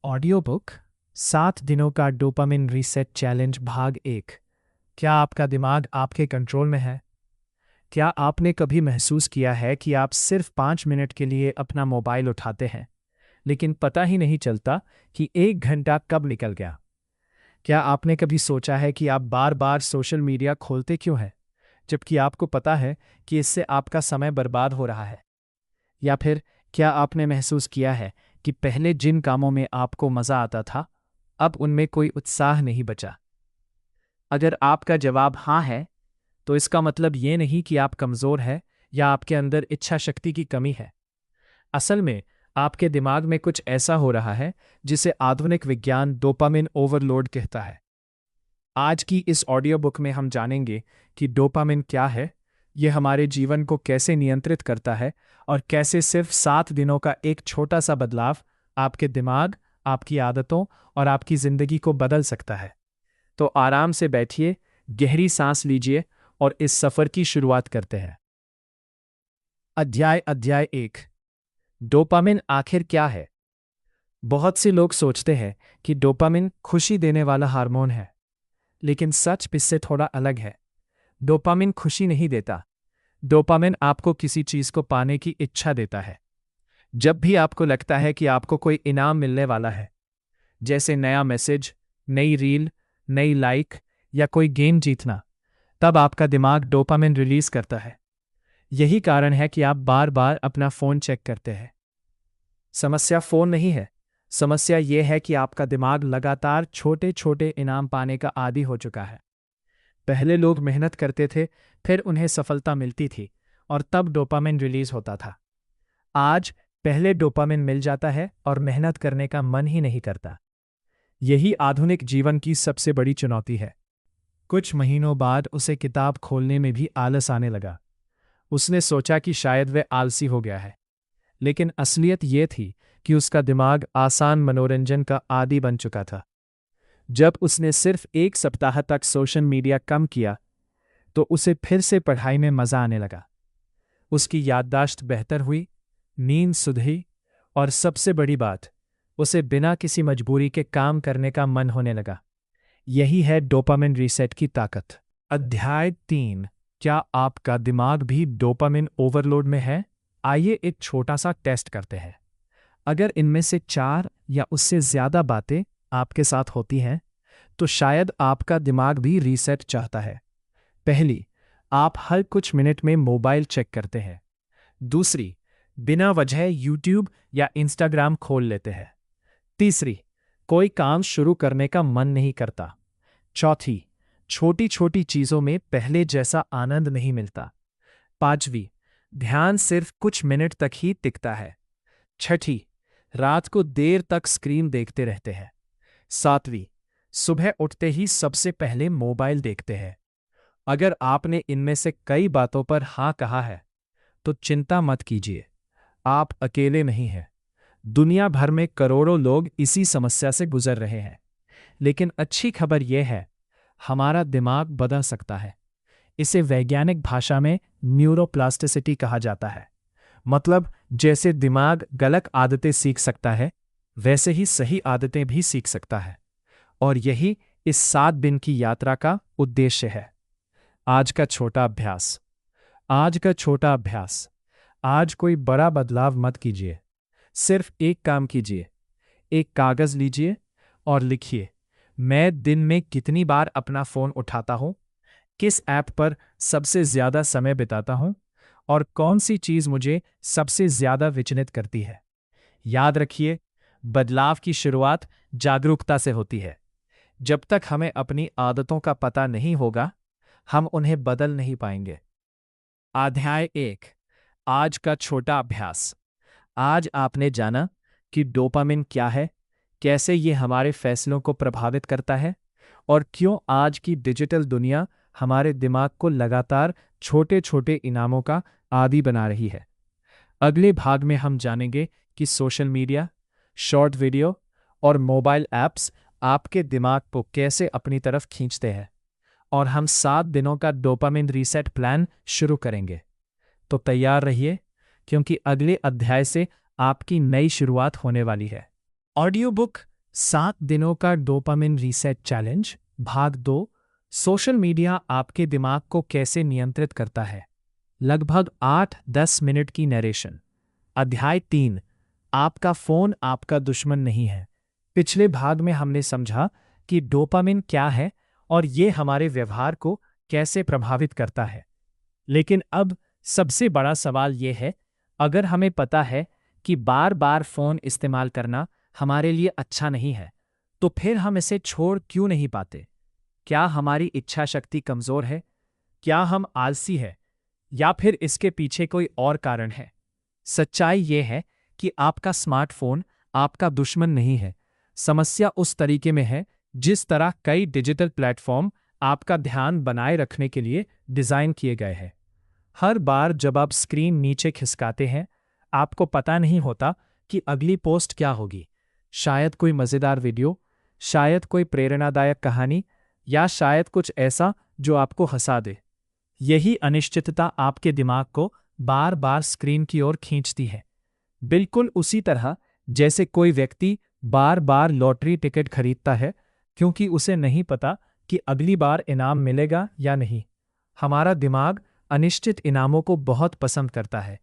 Audio book 7 दिनों का dopamine reset challenge भाग 1। क्या आपका दिमाग आपके कंट्रोल में है? क्या आपने कभी महसूस किया है कि आप सिर्फ 5 मिनट के लिए अपना मोबाइल उठाते हैं, लेकिन पता ही नहीं चलता कि 1 घंटा कब निकल गया? क्या आपने कभी सोचा है कि आप बार बार सोशल मीडिया खोलते क्यों हैं, जबकि आपको पता है कि इससे आपका समय बर्बाद हो रहा है? या फिर क्या आपने महसूस किया है कि पहले जिन कामों में आपको मज़ा आता था, अब उनमें कोई उत्साह नहीं बचा? अगर आपका जवाब हाँ है, तो इसका मतलब ये नहीं कि आप कमज़ोर हैं या आपके अंदर इच्छा शक्ति की कमी है। असल में आपके दिमाग में कुछ ऐसा हो रहा है जिसे आधुनिक विज्ञान डोपामिन ओवरलोड कहता है। आज की इस ऑडियो बुक में हम जानेंगे कि डोपामिन क्या है, यह हमारे जीवन को कैसे नियंत्रित करता है और कैसे सिर्फ 7 दिनों का एक छोटा सा बदलाव आपके दिमाग, आपकी आदतों और आपकी ज़िंदगी को बदल सकता है। तो आराम से बैठिए, गहरी सांस लीजिए और इस सफ़र की शुरुआत करते हैं। अध्याय 1। डोपामिन आखिर क्या है? बहुत से लोग सोचते हैं कि डोपामिन खुशी देने वाला हार्मोन है, लेकिन सच इससे थोड़ा अलग है। डोपामिन खुशी नहीं देता। डोपामिन आपको किसी चीज को पाने की इच्छा देता है। जब भी आपको लगता है कि आपको कोई इनाम मिलने वाला है, जैसे नया मैसेज, नई रील, नई लाइक या कोई गेम जीतना, तब आपका दिमाग डोपामिन रिलीज करता है। यही कारण है कि आप बार बार अपना फोन चेक करते हैं। समस्या फोन नहीं है। समस्या यह है कि आपका दिमाग लगातार छोटे छोटे इनाम पाने का आदी हो चुका है। पहले लोग मेहनत करते थे, फिर उन्हें सफलता मिलती थी और तब डोपामिन रिलीज होता था। आज पहले डोपामिन मिल जाता है और मेहनत करने का मन ही नहीं करता। यही आधुनिक जीवन की सबसे बड़ी चुनौती है। कुछ महीनों बाद उसे किताब खोलने में भी आलस आने लगा। उसने सोचा कि शायद वह आलसी हो गया है, लेकिन असलियत यह थी कि उसका दिमाग आसान मनोरंजन का आदी बन चुका था। जब उसने सिर्फ 1 सप्ताह तक सोशल मीडिया कम किया, तो उसे फिर से पढ़ाई में मजा आने लगा। उसकी याददाश्त बेहतर हुई, नींद सुधरी और सबसे बड़ी बात, उसे बिना किसी मजबूरी के काम करने का मन होने लगा। यही है डोपामिन रीसेट की ताकत। अध्याय 3। क्या आपका दिमाग भी डोपामिन ओवरलोड में है? आइए एक छोटा सा टेस्ट करते हैं। अगर इनमें से 4 या उससे ज्यादा बातें आपके साथ होती हैं, तो शायद आपका दिमाग भी रीसेट चाहता है। पहली, आप हर कुछ मिनट में मोबाइल चेक करते हैं। दूसरी, बिना वजह यूट्यूब या इंस्टाग्राम खोल लेते हैं। तीसरी, कोई काम शुरू करने का मन नहीं करता। चौथी, छोटी छोटी चीजों में पहले जैसा आनंद नहीं मिलता। पांचवी, ध्यान सिर्फ कुछ मिनट तक ही टिकता है। छठी, रात को देर तक स्क्रीन देखते रहते हैं। सातवीं, सुबह उठते ही सबसे पहले मोबाइल देखते हैं। अगर आपने इनमें से कई बातों पर हाँ कहा है, तो चिंता मत कीजिए, आप अकेले नहीं हैं। दुनिया भर में करोड़ों लोग इसी समस्या से गुजर रहे हैं। लेकिन अच्छी खबर यह है, हमारा दिमाग बदल सकता है। इसे वैज्ञानिक भाषा में न्यूरोप्लास्टिसिटी कहा जाता है। मतलब जैसे दिमाग गलत आदतें सीख सकता है, वैसे ही सही आदतें भी सीख सकता है। और यही इस 7 दिन की यात्रा का उद्देश्य है। आज का छोटा अभ्यास। आज का छोटा अभ्यास। आज कोई बड़ा बदलाव मत कीजिए, सिर्फ एक काम कीजिए। एक कागज लीजिए और लिखिए, मैं दिन में कितनी बार अपना फोन उठाता हूं, किस ऐप पर सबसे ज्यादा समय बिताता हूं और कौन सी चीज मुझे सबसे ज्यादा विचलित करती है। याद रखिए, बदलाव की शुरुआत जागरूकता से होती है। जब तक हमें अपनी आदतों का पता नहीं होगा, हम उन्हें बदल नहीं पाएंगे। अध्याय 1। आज का छोटा अभ्यास। आज आपने जाना कि डोपामिन क्या है, कैसे ये हमारे फैसलों को प्रभावित करता है और क्यों आज की डिजिटल दुनिया हमारे दिमाग को लगातार छोटे छोटे इनामों का आदी बना रही है। अगले भाग में हम जानेंगे कि सोशल मीडिया, शॉर्ट वीडियो और मोबाइल ऐप्स आपके दिमाग को कैसे अपनी तरफ खींचते हैं, और हम 7 दिनों का डोपामिन रीसेट प्लान शुरू करेंगे। तो तैयार रहिए, क्योंकि अगले अध्याय से आपकी नई शुरुआत होने वाली है। ऑडियो बुक 7 दिनों का डोपामिन रीसेट चैलेंज भाग 2। सोशल मीडिया आपके दिमाग को कैसे नियंत्रित करता है। लगभग 8-10 मिनट की नरेशन। अध्याय 3। आपका फोन आपका दुश्मन नहीं है। पिछले भाग में हमने समझा कि डोपामिन क्या है और ये हमारे व्यवहार को कैसे प्रभावित करता है। लेकिन अब सबसे बड़ा सवाल यह है, अगर हमें पता है कि बार बार फोन इस्तेमाल करना हमारे लिए अच्छा नहीं है, तो फिर हम इसे छोड़ क्यों नहीं पाते? क्या हमारी इच्छा शक्ति कमजोर है? क्या हम आलसी हैं? या फिर इसके पीछे कोई और कारण है? सच्चाई यह है कि आपका स्मार्टफोन आपका दुश्मन नहीं है। समस्या उस तरीके में है जिस तरह कई डिजिटल प्लेटफॉर्म आपका ध्यान बनाए रखने के लिए डिजाइन किए गए हैं। हर बार जब आप स्क्रीन नीचे खिसकाते हैं, आपको पता नहीं होता कि अगली पोस्ट क्या होगी। शायद कोई मज़ेदार वीडियो, शायद कोई प्रेरणादायक कहानी, या शायद कुछ ऐसा जो आपको हंसा दे। यही अनिश्चितता आपके दिमाग को बार बार स्क्रीन की ओर खींचती है। बिल्कुल उसी तरह जैसे कोई व्यक्ति बार बार लॉटरी टिकट खरीदता है क्योंकि उसे नहीं पता कि अगली बार इनाम मिलेगा या नहीं। हमारा दिमाग अनिश्चित इनामों को बहुत पसंद करता है।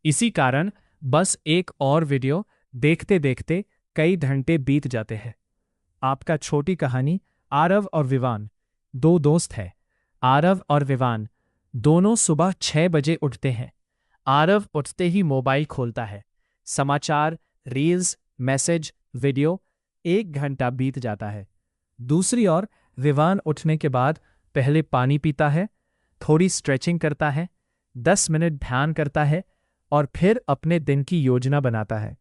इसी कारण बस एक और वीडियो देखते देखते कई घंटे बीत जाते हैं। आपका छोटी कहानी। आरव और विवान दो दोस्त हैं। आरव और विवान दोनों सुबह 6 बजे उठते हैं। आरव उठते ही मोबाइल खोलता है। समाचार, रील्स, मैसेज, वीडियो। 1 घंटा बीत जाता है। दूसरी ओर विवान उठने के बाद पहले पानी पीता है, थोड़ी स्ट्रेचिंग करता है, 10 मिनट ध्यान करता है और फिर अपने दिन की योजना बनाता है।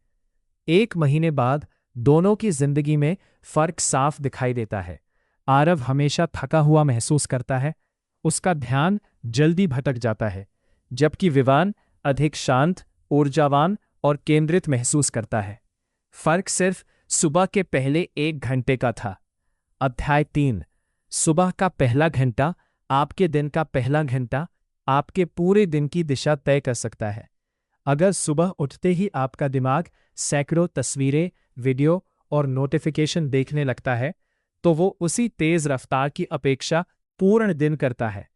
1 महीने बाद दोनों की जिंदगी में फर्क साफ दिखाई देता है। आरव हमेशा थका हुआ महसूस करता है, उसका ध्यान जल्दी भटक जाता है, जबकि विवान अधिक शांत, ऊर्जावान और केंद्रित महसूस करता है। फर्क सिर्फ सुबह के पहले 1 घंटे का था। अध्याय 3। सुबह का पहला घंटा, आपके दिन का पहला घंटा, आपके पूरे दिन की दिशा तय कर सकता है। अगर सुबह उठते ही आपका दिमाग सैकड़ों तस्वीरें, वीडियो और नोटिफिकेशन देखने लगता है, तो वो उसी तेज रफ्तार की अपेक्षा पूर्ण दिन करता है।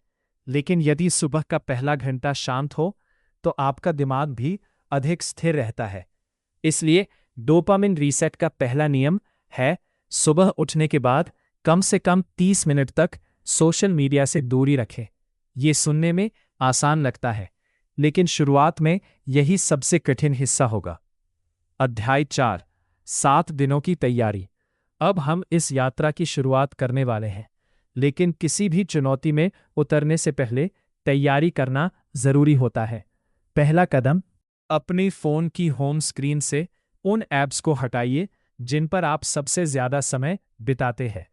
लेकिन यदि सुबह का पहला घंटा शांत हो, तो आपका दिमाग भी अधिक स्थिर रहता है। इसलिए डोपामिन रीसेट का पहला नियम है, सुबह उठने के बाद कम से कम 30 मिनट तक सोशल मीडिया से दूरी रखें। ये सुनने में आसान लगता है, लेकिन शुरुआत में यही सबसे कठिन हिस्सा होगा। अध्याय 4। 7 दिनों की तैयारी। अब हम इस यात्रा की शुरुआत करने वाले हैं, लेकिन किसी भी चुनौती में उतरने से पहले तैयारी करना जरूरी होता है। पहला कदम, अपने फोन की होम स्क्रीन से उन ऐप्स को हटाइए जिन पर आप सबसे ज्यादा समय बिताते हैं।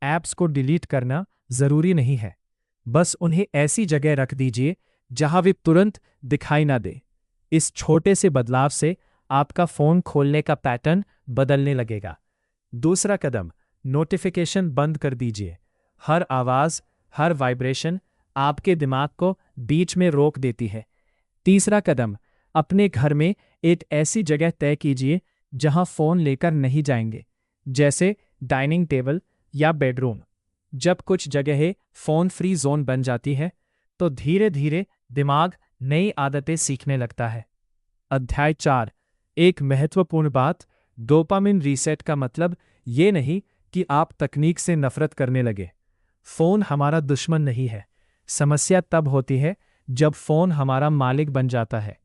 ऐप्स को डिलीट करना जरूरी नहीं है, बस उन्हें ऐसी जगह रख दीजिए जहां वे तुरंत दिखाई ना दे। इस छोटे से बदलाव से आपका फोन खोलने का पैटर्न बदलने लगेगा। दूसरा कदम, नोटिफिकेशन बंद कर दीजिए। हर आवाज, हर वाइब्रेशन आपके दिमाग को बीच में रोक देती है। तीसरा कदम, अपने घर में एक ऐसी जगह तय कीजिए जहां फोन लेकर नहीं जाएंगे, जैसे डाइनिंग टेबल या बेडरूम। जब कुछ जगहें फोन फ्री जोन बन जाती है, तो धीरे धीरे दिमाग नई आदतें सीखने लगता है। अध्याय 4। एक महत्वपूर्ण बात, डोपामिन रीसेट का मतलब ये नहीं कि आप तकनीक से नफरत करने लगे। फोन हमारा दुश्मन नहीं है। समस्या तब होती है जब फोन हमारा मालिक बन जाता है।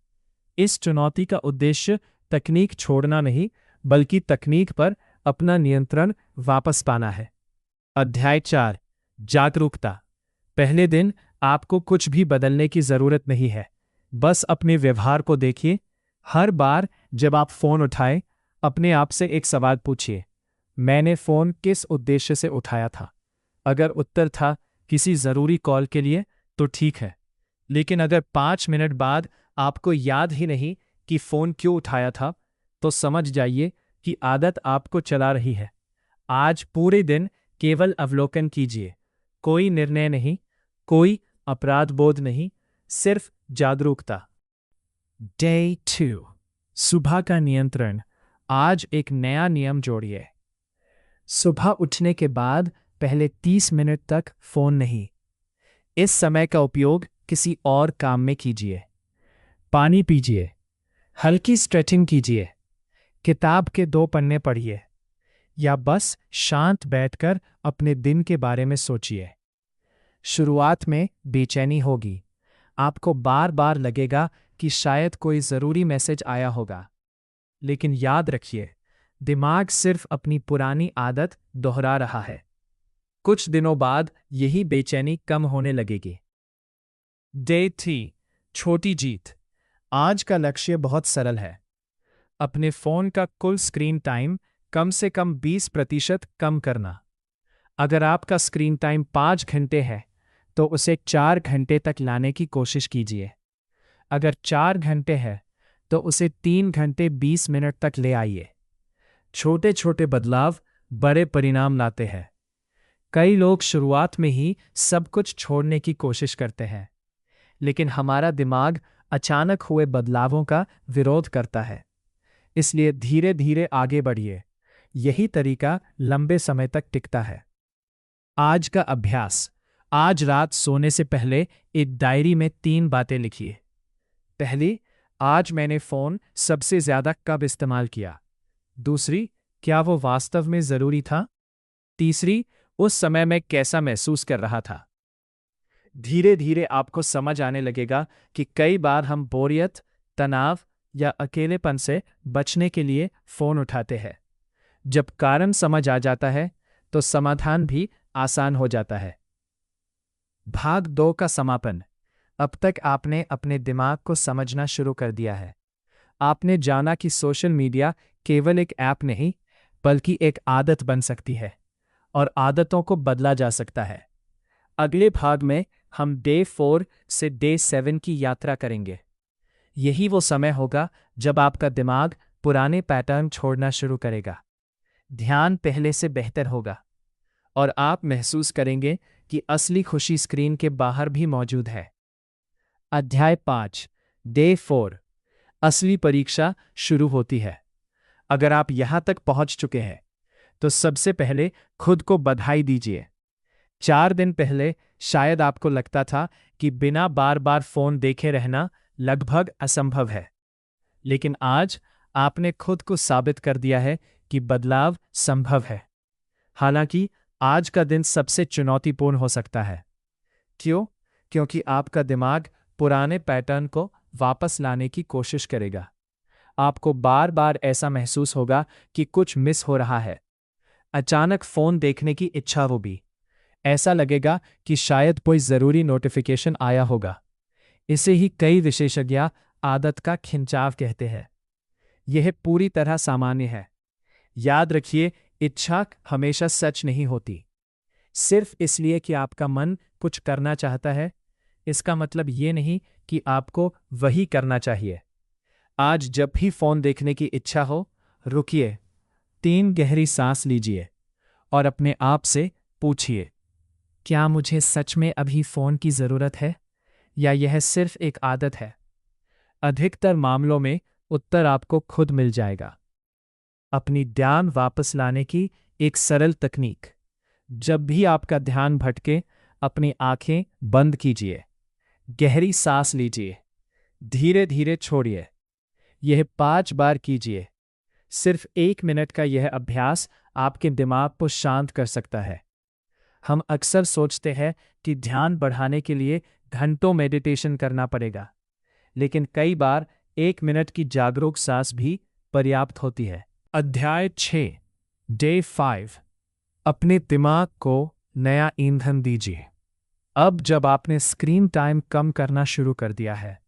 इस चुनौती का उद्देश्य तकनीक छोड़ना नहीं, बल्कि तकनीक पर अपना नियंत्रण वापस पाना है। अध्याय 4। जागरूकता। पहले दिन आपको कुछ भी बदलने की जरूरत नहीं है, बस अपने व्यवहार को देखिए। हर बार जब आप फोन उठाएं, अपने आप से एक सवाल पूछिए, मैंने फोन किस उद्देश्य से उठाया था? अगर उत्तर था किसी जरूरी कॉल के लिए, तो ठीक है। लेकिन अगर 5 मिनट बाद आपको याद ही नहीं कि फोन क्यों उठाया था, तो समझ जाइए कि आदत आपको चला रही है। आज पूरे दिन केवल अवलोकन कीजिए, कोई निर्णय नहीं, कोई अपराध बोध नहीं, सिर्फ जागरूकता। डे 2। सुबह का नियंत्रण। आज एक नया नियम जोड़िए। सुबह उठने के बाद पहले 30 मिनट तक फोन नहीं। इस समय का उपयोग किसी और काम में कीजिए। पानी पीजिए, हल्की स्ट्रेचिंग कीजिए, किताब के 2 पन्ने पढ़िए, या बस शांत बैठकर अपने दिन के बारे में सोचिए। शुरुआत में बेचैनी होगी, आपको बार बार लगेगा कि शायद कोई ज़रूरी मैसेज आया होगा। लेकिन याद रखिए, दिमाग सिर्फ अपनी पुरानी आदत दोहरा रहा है। कुछ दिनों बाद यही बेचैनी कम होने लगेगी। डे 3, छोटी जीत। आज का लक्ष्य बहुत सरल है। अपने फोन का कुल स्क्रीन टाइम कम से कम 20% कम करना। अगर आपका स्क्रीन टाइम 5 घंटे है तो उसे 4 घंटे तक लाने की कोशिश कीजिए। अगर 4 घंटे है तो उसे 3 घंटे 20 मिनट तक ले आइए। छोटे छोटे बदलाव बड़े परिणाम लाते हैं। कई लोग शुरुआत में ही सब कुछ छोड़ने की कोशिश करते हैं, लेकिन हमारा दिमाग अचानक हुए बदलावों का विरोध करता है। इसलिए धीरे धीरे आगे बढ़िए। यही तरीका लंबे समय तक टिकता है। आज का अभ्यास। आज रात सोने से पहले एक डायरी में 3 बातें लिखिए। पहली, आज मैंने फ़ोन सबसे ज़्यादा कब इस्तेमाल किया। दूसरी, क्या वो वास्तव में ज़रूरी था। तीसरी, उस समय मैं कैसा महसूस कर रहा था। धीरे धीरे आपको समझ आने लगेगा कि कई बार हम बोरियत, तनाव या अकेलेपन से बचने के लिए फ़ोन उठाते हैं। जब कारण समझ आ जाता है तो समाधान भी आसान हो जाता है। भाग 2 का समापन। अब तक आपने अपने दिमाग को समझना शुरू कर दिया है। आपने जाना कि सोशल मीडिया केवल एक ऐप नहीं, बल्कि एक आदत बन सकती है, और आदतों को बदला जा सकता है। अगले भाग में हम डे 4 से डे 7 की यात्रा करेंगे। यही वो समय होगा जब आपका दिमाग पुराने पैटर्न छोड़ना शुरू करेगा। ध्यान पहले से बेहतर होगा, और आप महसूस करेंगे कि असली खुशी स्क्रीन के बाहर भी मौजूद है। अध्याय 5, डे 4। असली परीक्षा शुरू होती है। अगर आप यहां तक पहुंच चुके हैं तो सबसे पहले खुद को बधाई दीजिए। 4 दिन पहले शायद आपको लगता था कि बिना बार बार फोन देखे रहना लगभग असंभव है, लेकिन आज आपने खुद को साबित कर दिया है कि बदलाव संभव है। हालांकि आज का दिन सबसे चुनौतीपूर्ण हो सकता है। क्यों? क्योंकि आपका दिमाग पुराने पैटर्न को वापस लाने की कोशिश करेगा। आपको बार बार ऐसा महसूस होगा कि कुछ मिस हो रहा है। अचानक फोन देखने की इच्छा हो भी। ऐसा लगेगा कि शायद कोई जरूरी नोटिफिकेशन आया होगा। इसे ही कई विशेषज्ञ आदत का खिंचाव कहते हैं। यह पूरी तरह सामान्य है। याद रखिए, इच्छा हमेशा सच नहीं होती। सिर्फ इसलिए कि आपका मन कुछ करना चाहता है, इसका मतलब ये नहीं कि आपको वही करना चाहिए। आज जब भी फोन देखने की इच्छा हो, रुकिए, 3 गहरी सांस लीजिए और अपने आप से पूछिए, क्या मुझे सच में अभी फोन की जरूरत है, या यह सिर्फ एक आदत है? अधिकतर मामलों में उत्तर आपको खुद मिल जाएगा। अपनी ध्यान वापस लाने की एक सरल तकनीक। जब भी आपका ध्यान भटके, अपनी आंखें बंद कीजिए, गहरी सांस लीजिए, धीरे धीरे छोड़िए। यह 5 बार कीजिए। सिर्फ 1 मिनट का यह अभ्यास आपके दिमाग को शांत कर सकता है। हम अक्सर सोचते हैं कि ध्यान बढ़ाने के लिए घंटों मेडिटेशन करना पड़ेगा, लेकिन कई बार 1 मिनट की जागरूक सांस भी पर्याप्त होती है। अध्याय 6, डे 5। अपने दिमाग को नया ईंधन दीजिए। अब जब आपने स्क्रीन टाइम कम करना शुरू कर दिया है,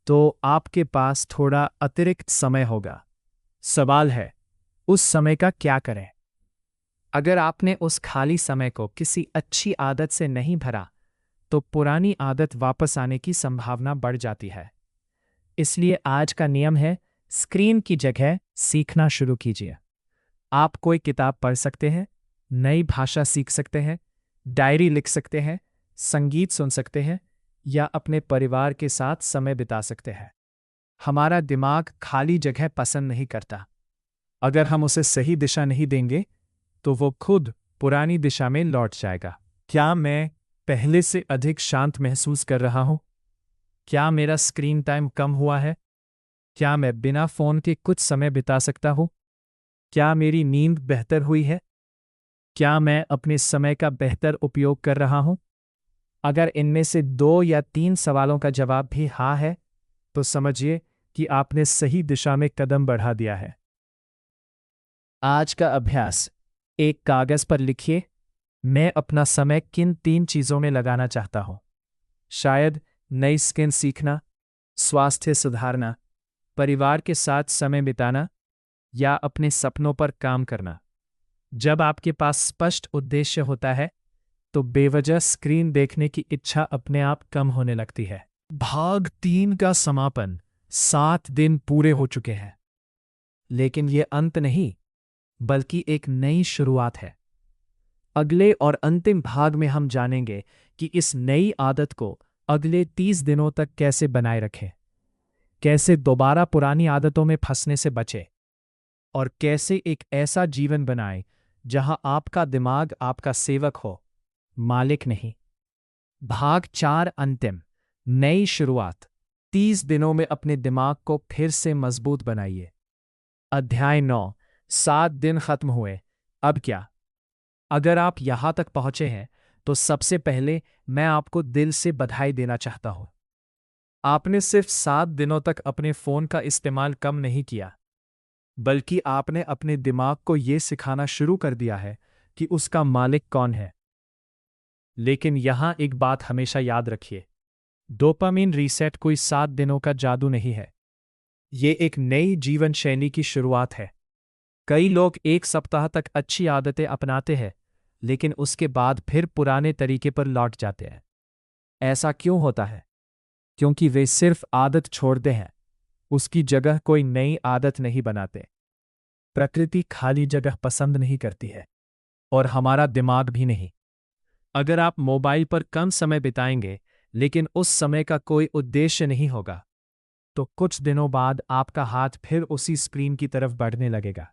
तो आपके पास थोड़ा अतिरिक्त समय होगा। सवाल है, उस समय का क्या करें? अगर आपने उस खाली समय को किसी अच्छी आदत से नहीं भरा, तो पुरानी आदत वापस आने की संभावना बढ़ जाती है। इसलिए आज का नियम है, स्क्रीन की जगह सीखना शुरू कीजिए। आप कोई किताब पढ़ सकते हैं, नई भाषा सीख सकते हैं, डायरी लिख सकते हैं, संगीत सुन सकते हैं, या अपने परिवार के साथ समय बिता सकते हैं। हमारा दिमाग खाली जगह पसंद नहीं करता। अगर हम उसे सही दिशा नहीं देंगे, तो वो खुद पुरानी दिशा में लौट जाएगा। क्या मैं पहले से अधिक शांत महसूस कर रहा हूं? क्या मेरा स्क्रीन टाइम कम हुआ है? क्या मैं बिना फोन के कुछ समय बिता सकता हूं? क्या मेरी नींद बेहतर हुई है? क्या मैं अपने समय का बेहतर उपयोग कर रहा हूं? अगर इनमें से 2 या 3 सवालों का जवाब भी हाँ है, तो समझिए कि आपने सही दिशा में कदम बढ़ा दिया है। आज का अभ्यास, एक कागज पर लिखिए, मैं अपना समय किन 3 चीजों में लगाना चाहता हूं। शायद नई स्किल सीखना, स्वास्थ्य सुधारना, परिवार के साथ समय बिताना या अपने सपनों पर काम करना। जब आपके पास स्पष्ट उद्देश्य होता है, तो बेवजह स्क्रीन देखने की इच्छा अपने आप कम होने लगती है। भाग 3 का समापन। 7 दिन पूरे हो चुके हैं। लेकिन ये अंत नहीं, बल्कि एक नई शुरुआत है। अगले और अंतिम भाग में हम जानेंगे कि इस नई आदत को अगले 30 दिनों तक कैसे बनाए रखें, कैसे दोबारा पुरानी आदतों में फंसने से बचें, और कैसे एक ऐसा जीवन बनाएं जहां आपका दिमाग आपका सेवक हो, मालिक नहीं। भाग 4, अंतिम, नई शुरुआत। 30 दिनों में अपने दिमाग को फिर से मजबूत बनाइए। अध्याय 9, 7 दिन खत्म हुए, अब क्या? अगर आप यहां तक पहुंचे हैं, तो सबसे पहले मैं आपको दिल से बधाई देना चाहता हूं। आपने सिर्फ 7 दिनों तक अपने फोन का इस्तेमाल कम नहीं किया, बल्कि आपने अपने दिमाग को यह सिखाना शुरू कर दिया है कि उसका मालिक कौन है। लेकिन यहां एक बात हमेशा याद रखिए, डोपामिन रीसेट कोई 7 दिनों का जादू नहीं है। ये एक नई जीवन शैली की शुरुआत है। कई लोग 1 सप्ताह तक अच्छी आदतें अपनाते हैं, लेकिन उसके बाद फिर पुराने तरीके पर लौट जाते हैं। ऐसा क्यों होता है? क्योंकि वे सिर्फ आदत छोड़ते हैं, उसकी जगह कोई नई आदत नहीं बनाते। प्रकृति खाली जगह पसंद नहीं करती है, और हमारा दिमाग भी नहीं। अगर आप मोबाइल पर कम समय बिताएंगे, लेकिन उस समय का कोई उद्देश्य नहीं होगा, तो कुछ दिनों बाद आपका हाथ फिर उसी स्क्रीन की तरफ बढ़ने लगेगा।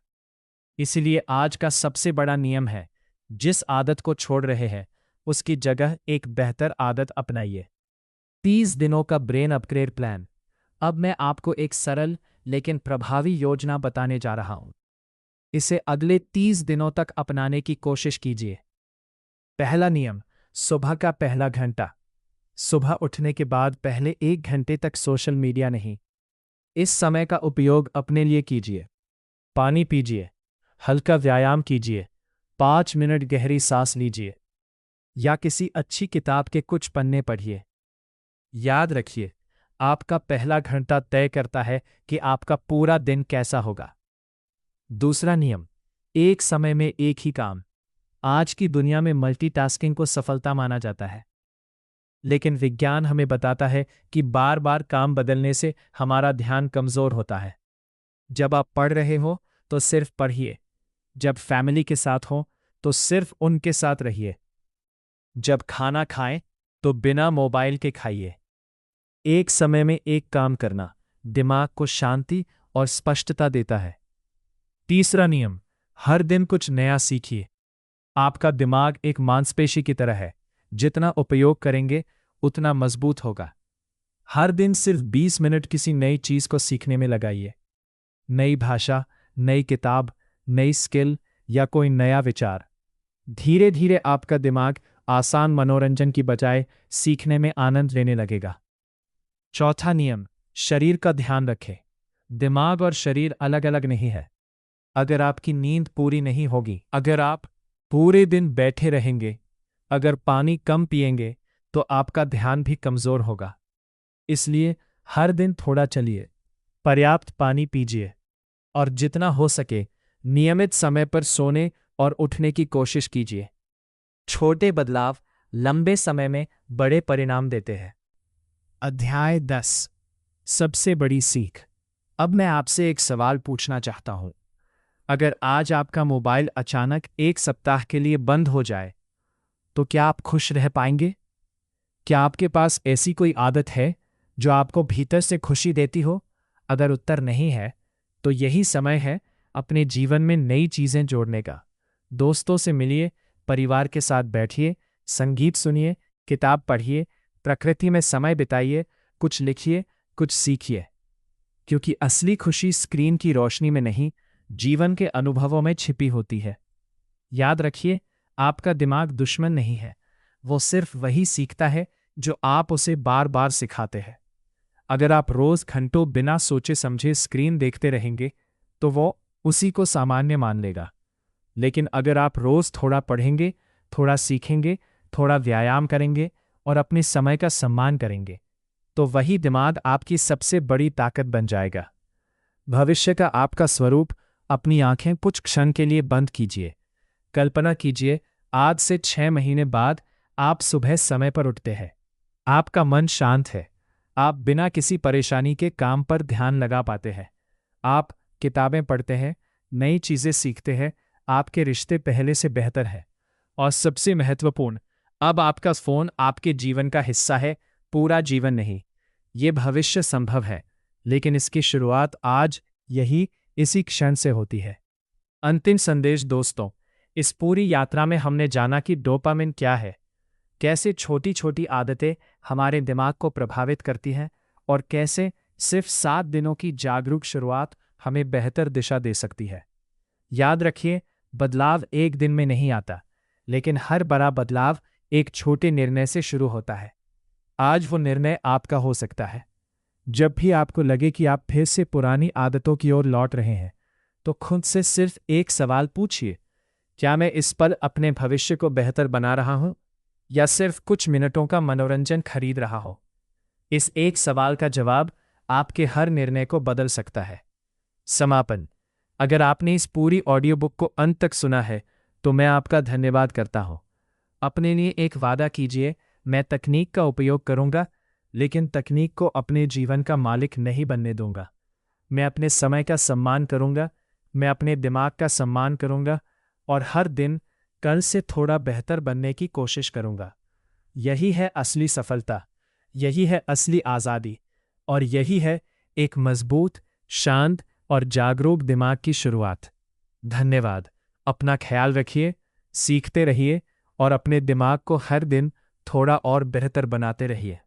इसलिए आज का सबसे बड़ा नियम है, जिस आदत को छोड़ रहे हैं, उसकी जगह एक बेहतर आदत अपनाइए। 30 दिनों का ब्रेन अपग्रेड प्लान। अब मैं आपको एक सरल लेकिन प्रभावी योजना बताने जा रहा हूं। इसे अगले 30 दिनों तक अपनाने की कोशिश कीजिए। पहला नियम, सुबह का पहला घंटा। सुबह उठने के बाद पहले 1 घंटे तक सोशल मीडिया नहीं। इस समय का उपयोग अपने लिए कीजिए। पानी पीजिए, हल्का व्यायाम कीजिए, 5 मिनट गहरी सांस लीजिए, या किसी अच्छी किताब के कुछ पन्ने पढ़िए। याद रखिए, आपका पहला घंटा तय करता है कि आपका पूरा दिन कैसा होगा। दूसरा नियम, एक समय में एक ही काम। आज की दुनिया में मल्टीटास्किंग को सफलता माना जाता है, लेकिन विज्ञान हमें बताता है कि बार बार काम बदलने से हमारा ध्यान कमजोर होता है। जब आप पढ़ रहे हो तो सिर्फ पढ़िए, जब फैमिली के साथ हो तो सिर्फ उनके साथ रहिए, जब खाना खाएं तो बिना मोबाइल के खाइए। एक समय में एक काम करना दिमाग को शांति और स्पष्टता देता है। तीसरा नियम, हर दिन कुछ नया सीखिए। आपका दिमाग एक मांसपेशी की तरह है, जितना उपयोग करेंगे उतना मजबूत होगा। हर दिन सिर्फ 20 मिनट किसी नई चीज को सीखने में लगाइए। नई भाषा, नई किताब, नई स्किल या कोई नया विचार। धीरे धीरे आपका दिमाग आसान मनोरंजन की बजाय सीखने में आनंद लेने लगेगा। चौथा नियम, शरीर का ध्यान रखें। दिमाग और शरीर अलग अलग नहीं है। अगर आपकी नींद पूरी नहीं होगी, अगर आप पूरे दिन बैठे रहेंगे, अगर पानी कम पिएंगे, तो आपका ध्यान भी कमजोर होगा। इसलिए हर दिन थोड़ा चलिए, पर्याप्त पानी पीजिए, और जितना हो सके नियमित समय पर सोने और उठने की कोशिश कीजिए। छोटे बदलाव लंबे समय में बड़े परिणाम देते हैं। अध्याय 10, सबसे बड़ी सीख। अब मैं आपसे एक सवाल पूछना चाहता हूं। अगर आज आपका मोबाइल अचानक 1 सप्ताह के लिए बंद हो जाए, तो क्या आप खुश रह पाएंगे? क्या आपके पास ऐसी कोई आदत है जो आपको भीतर से खुशी देती हो? अगर उत्तर नहीं है, तो यही समय है अपने जीवन में नई चीजें जोड़ने का। दोस्तों से मिलिए, परिवार के साथ बैठिए, संगीत सुनिए, किताब पढ़िए, प्रकृति में समय बिताइए, कुछ लिखिए, कुछ सीखिए। क्योंकि असली खुशी स्क्रीन की रोशनी में नहीं, जीवन के अनुभवों में छिपी होती है। याद रखिए, आपका दिमाग दुश्मन नहीं है, वो सिर्फ वही सीखता है जो आप उसे बार बार सिखाते हैं। अगर आप रोज घंटों बिना सोचे समझे स्क्रीन देखते रहेंगे, तो वो उसी को सामान्य मान लेगा। लेकिन अगर आप रोज थोड़ा पढ़ेंगे, थोड़ा सीखेंगे, थोड़ा व्यायाम करेंगे और अपने समय का सम्मान करेंगे, तो वही दिमाग आपकी सबसे बड़ी ताकत बन जाएगा। भविष्य का आपका स्वरूप। अपनी आंखें कुछ क्षण के लिए बंद कीजिए। कल्पना कीजिए, आज से 6 महीने बाद आप सुबह समय पर उठते हैं। आपका मन शांत है। आप बिना किसी परेशानी के काम पर ध्यान लगा पाते हैं। आप किताबें पढ़ते हैं, नई चीजें सीखते हैं, आपके रिश्ते पहले से बेहतर हैं। और सबसे महत्वपूर्ण, अब आपका फोन आपके जीवन का हिस्सा है, पूरा जीवन नहीं। ये भविष्य संभव है, लेकिन इसकी शुरुआत आज, इसी क्षण से होती है। अंतिम संदेश दोस्तों, इस पूरी यात्रा में हमने जाना कि डोपामिन क्या है, कैसे छोटी छोटी आदतें हमारे दिमाग को प्रभावित करती हैं और कैसे सिर्फ 7 दिनों की जागरूक शुरुआत हमें बेहतर दिशा दे सकती है। याद रखिए, बदलाव एक दिन में नहीं आता, लेकिन हर बड़ा बदलाव एक छोटे निर्णय से शुरू होता है। आज वो निर्णय आपका हो सकता है। जब भी आपको लगे कि आप फिर से पुरानी आदतों की ओर लौट रहे हैं, तो खुद से सिर्फ एक सवाल पूछिए, क्या मैं इस पर अपने भविष्य को बेहतर बना रहा हूं, या सिर्फ कुछ मिनटों का मनोरंजन खरीद रहा हूं? इस एक सवाल का जवाब आपके हर निर्णय को बदल सकता है। समापन। अगर आपने इस पूरी ऑडियो बुक को अंत तक सुना है, तो मैं आपका धन्यवाद करता हूं। अपने लिए एक वादा कीजिए, मैं तकनीक का उपयोग करूंगा, लेकिन तकनीक को अपने जीवन का मालिक नहीं बनने दूंगा। मैं अपने समय का सम्मान करूंगा, मैं अपने दिमाग का सम्मान करूंगा और हर दिन कल से थोड़ा बेहतर बनने की कोशिश करूंगा। यही है असली सफलता, यही है असली आज़ादी, और यही है एक मजबूत, शांत और जागरूक दिमाग की शुरुआत। धन्यवाद। अपना ख्याल रखिए, सीखते रहिए और अपने दिमाग को हर दिन थोड़ा और बेहतर बनाते रहिए।